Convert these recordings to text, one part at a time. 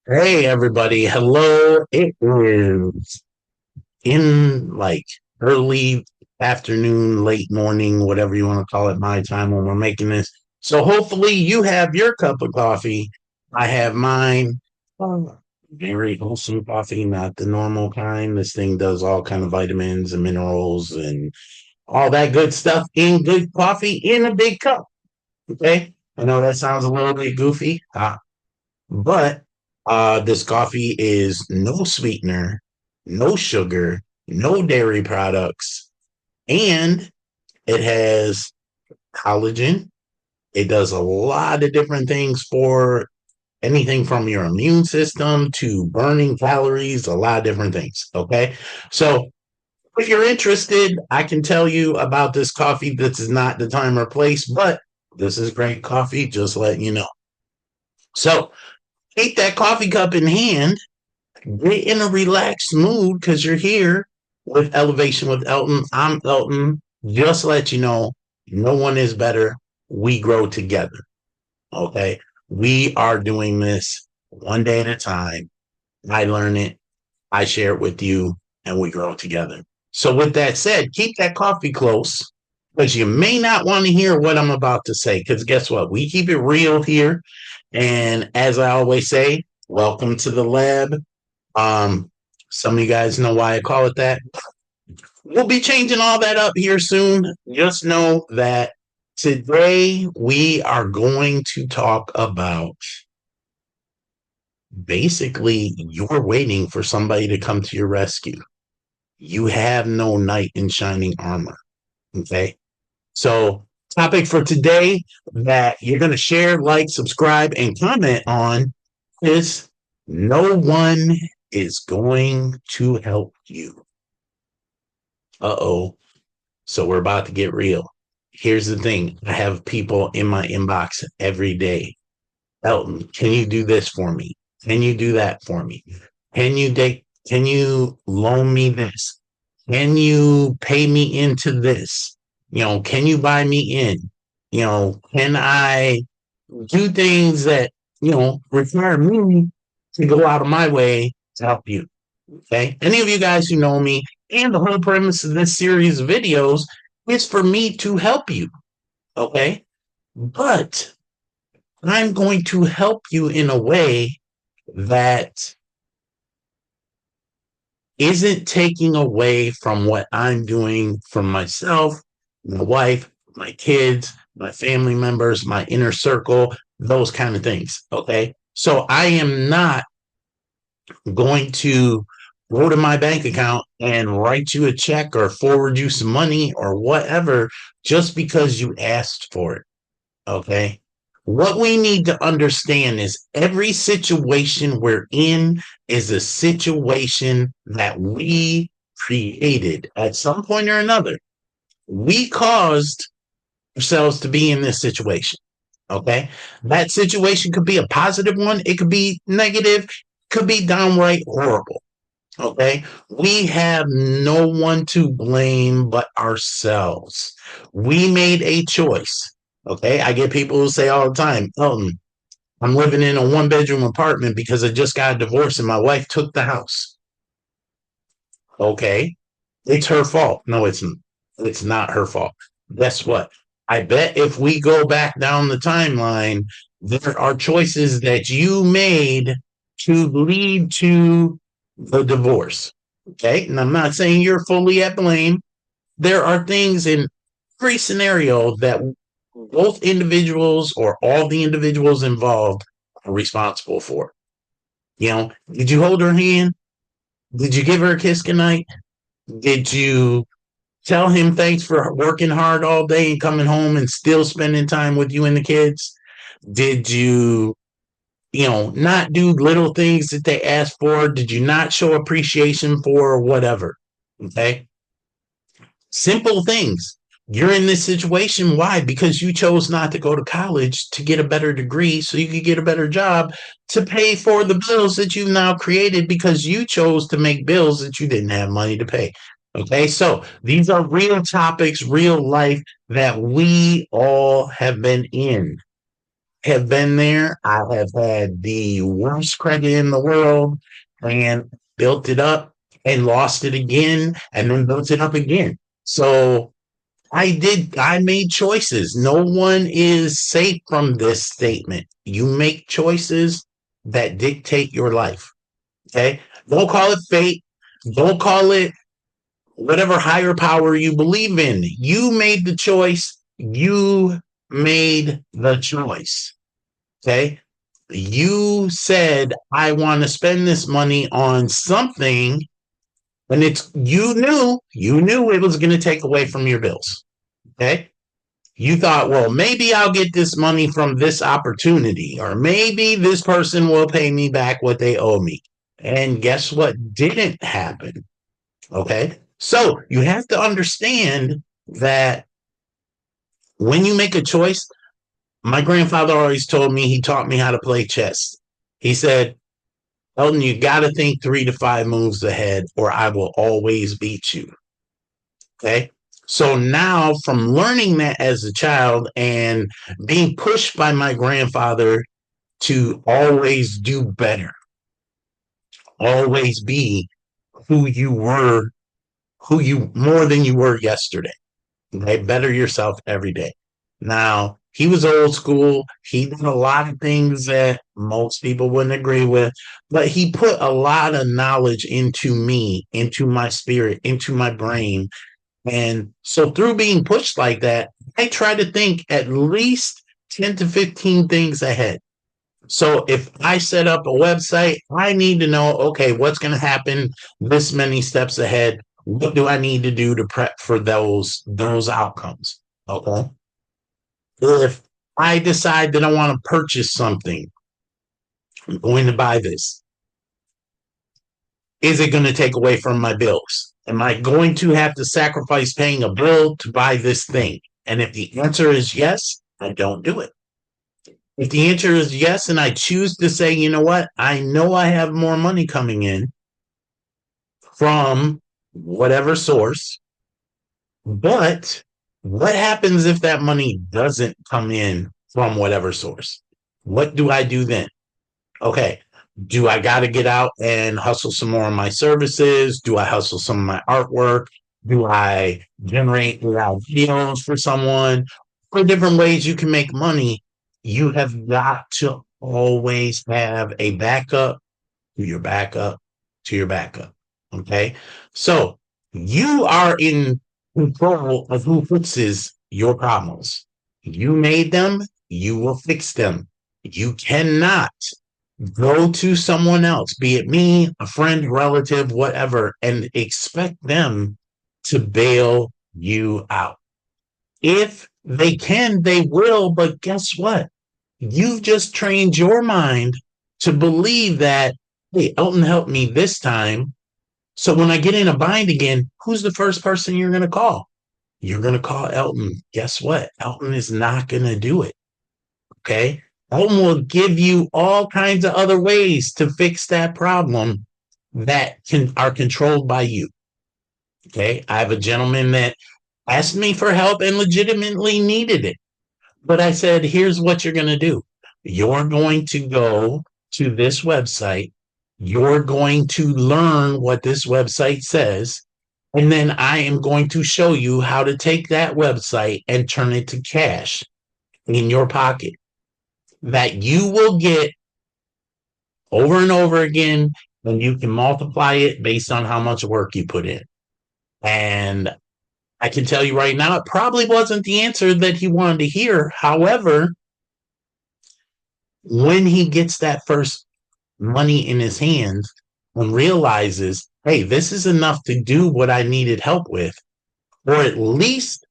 Hey everybody, hello. It is in like early afternoon, late morning, whatever you want to call it, my time when we're making this. So hopefully you have your cup of coffee. I have mine. Very wholesome coffee, not the normal kind. This thing does all kind of vitamins and minerals and all that good stuff in good coffee in a big cup. Okay. I know that sounds a little bit goofy. But this coffee is no sweetener, no sugar, no dairy products, and it has collagen. It does a lot of different things for anything from your immune system to burning calories, a lot of different things. Okay. So if you're interested, I can tell you about this coffee. This is not the time or place, but this is great coffee, just letting you know. So take that coffee cup in hand. Get in a relaxed mood because you're here with Elevation with Elton. I'm Elton. Just let you know, no one is better. We grow together. Okay. We are doing this one day at a time. I learn it, I share it with you, and we grow together. So, with that said, keep that coffee close because you may not want to hear what I'm about to say. Because guess what? We keep it real here. And as I always say, welcome to the lab. Um, some of you guys know why I call it that. We'll be changing all that up here soon. Just know that today we are going to talk about basically you're waiting for somebody to come to your rescue. You have no knight in shining armor. Okay. So, topic for today that you're going to share, like, subscribe, and comment on is no one is going to help you. Uh-oh. So we're about to get real. Here's the thing. I have people in my inbox every day. Elton, can you do this for me? Can you do that for me? Can you loan me this? Can you pay me into this? Can you buy me in? Can I do things that, require me to go out of my way to help you? Okay. Any of you guys who know me, and the whole premise of this series of videos is for me to help you. Okay. But I'm going to help you in a way that isn't taking away from what I'm doing for myself, my wife, my kids, my family members, my inner circle, those kind of things. Okay. So I am not going to go to my bank account and write you a check or forward you some money or whatever just because you asked for it. Okay. What we need to understand is every situation we're in is a situation that we created at some point or another. We caused ourselves to be in this situation. Okay. That situation could be a positive one, it could be negative, could be downright horrible. Okay. We have no one to blame but ourselves. We made a choice. Okay. I get people who say all the time, I'm living in a one bedroom apartment because I just got a divorce and my wife took the house. Okay. It's her fault. No, it's not her fault. Guess what? I bet if we go back down the timeline, there are choices that you made to lead to the divorce. Okay. And I'm not saying you're fully at blame. There are things in every scenario that both individuals or all the individuals involved are responsible for. Did you hold her hand? Did you give her a kiss goodnight? Did you tell him thanks for working hard all day and coming home and still spending time with you and the kids? Did you, not do little things that they asked for? Did you not show appreciation for whatever? Okay. Simple things. You're in this situation. Why? Because you chose not to go to college to get a better degree so you could get a better job to pay for the bills that you've now created because you chose to make bills that you didn't have money to pay. Okay, so these are real topics, real life that we all have been in. have been there. I have had the worst credit in the world and built it up and lost it again and then built it up again. So I made choices. No one is safe from this statement. You make choices that dictate your life. Okay. Don't call it fate. Don't call it whatever higher power you believe in. You made the choice. You made the choice. Okay. You said, I want to spend this money on something, and you knew it was going to take away from your bills. Okay. You thought, well, maybe I'll get this money from this opportunity, or maybe this person will pay me back what they owe me. And guess what didn't happen? Okay. So you have to understand that when you make a choice, my grandfather always told me, he taught me how to play chess. He said, Elton, you got to think 3 to 5 moves ahead, or I will always beat you. Okay. So now, from learning that as a child and being pushed by my grandfather to always do better, always be who you were, who you more than you were yesterday. Okay. Better yourself every day. Now, he was old school. He did a lot of things that most people wouldn't agree with, but he put a lot of knowledge into me, into my spirit, into my brain. And so through being pushed like that, I try to think at least 10 to 15 things ahead. So if I set up a website, I need to know, okay, what's going to happen this many steps ahead? What do I need to do to prep for those outcomes? Okay. If I decide that I want to purchase something, I'm going to buy this. Is it going to take away from my bills? Am I going to have to sacrifice paying a bill to buy this thing? And if the answer is yes, I don't do it. If the answer is yes, and I choose to say, you know what, I know I have more money coming in from whatever source, but what happens if that money doesn't come in from whatever source? What do I do then? Okay, do I got to get out and hustle some more of my services? Do I hustle some of my artwork? Do I generate videos for someone? For different ways you can make money, you have got to always have a backup to your backup to your backup. Okay. So you are in control of who fixes your problems. You made them, you will fix them. You cannot go to someone else, be it me, a friend, relative, whatever, and expect them to bail you out. If they can, they will, but guess what? You've just trained your mind to believe that, hey, Elton helped me this time. So when I get in a bind again, who's the first person you're going to call? You're going to call Elton. Guess what? Elton is not going to do it. Okay. Elton will give you all kinds of other ways to fix that problem that are controlled by you. Okay. I have a gentleman that asked me for help and legitimately needed it. But I said, here's what you're going to do. You're going to go to this website. You're going to learn what this website says. And then I am going to show you how to take that website and turn it to cash in your pocket that you will get over and over again. And you can multiply it based on how much work you put in. And I can tell you right now, it probably wasn't the answer that he wanted to hear. However, when he gets that first money in his hands and realizes, hey, this is enough to do what I needed help with, or at least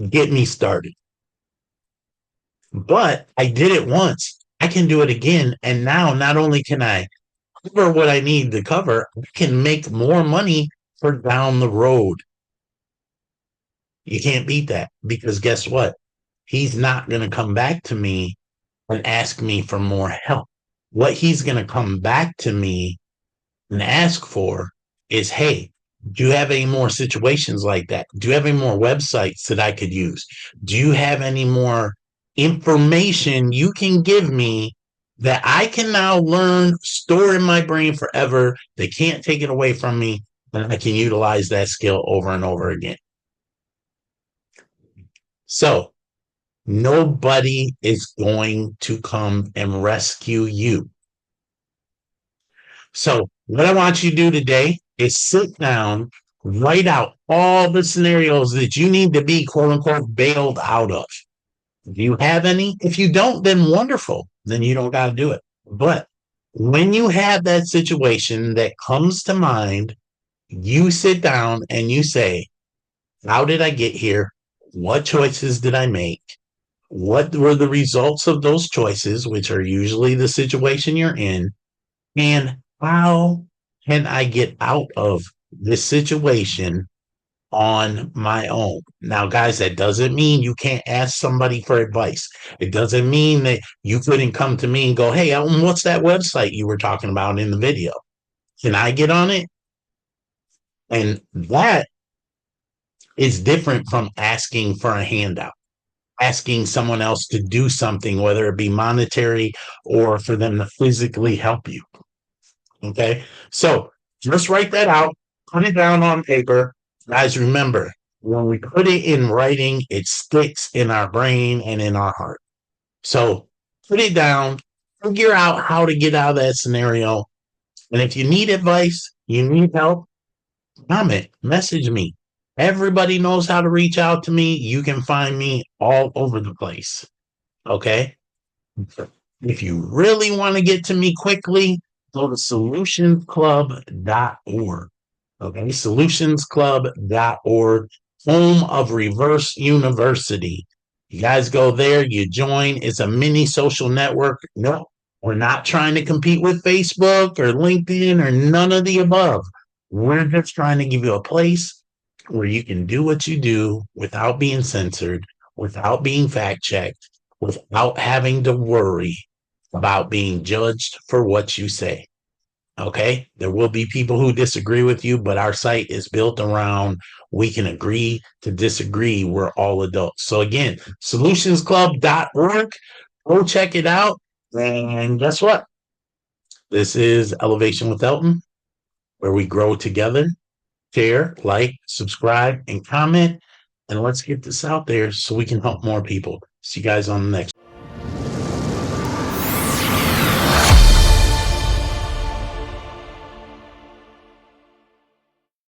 get me started. But I did it once. I can do it again. And now not only can I cover what I need to cover, I can make more money for down the road. You can't beat that because guess what? He's not going to come back to me and ask me for more help. What he's going to come back to me and ask for is, hey, do you have any more situations like that? Do you have any more websites that I could use? Do you have any more information you can give me that I can now learn, store in my brain forever. They can't take it away from me, and I can utilize that skill over and over again. So nobody is going to come and rescue you. So what I want you to do today is sit down, write out all the scenarios that you need to be quote unquote bailed out of. Do you have any? If you don't, then wonderful. Then you don't got to do it. But when you have that situation that comes to mind, you sit down and you say, how did I get here? What choices did I make? What were the results of those choices, which are usually the situation you're in? And how can I get out of this situation on my own? Now, guys, that doesn't mean you can't ask somebody for advice. It doesn't mean that you couldn't come to me and go, hey, Elton, what's that website you were talking about in the video? Can I get on it? And that is different from asking for a handout, asking someone else to do something, whether it be monetary or for them to physically help you. Okay. So just write that out, put it down on paper. Guys, remember, when we put it in writing, it sticks in our brain and in our heart. So put it down, figure out how to get out of that scenario. And if you need advice, you need help, comment, message me. Everybody knows how to reach out to me. You can find me all over the place. Okay. If you really want to get to me quickly, go to solutionsclub.org. Okay, solutionsclub.org, home of Reverse University. You guys go there, you join. It's a mini social network. No, we're not trying to compete with Facebook or LinkedIn or none of the above. We're just trying to give you a place where you can do what you do without being censored, without being fact checked, without having to worry about being judged for what you say. Okay. There will be people who disagree with you, but our site is built around we can agree to disagree. We're all adults. So again, solutionsclub.org. Go check it out. And guess what? This is Elevation with Elton, where we grow together. Share, like, subscribe, and comment. And let's get this out there so we can help more people. See you guys on the next.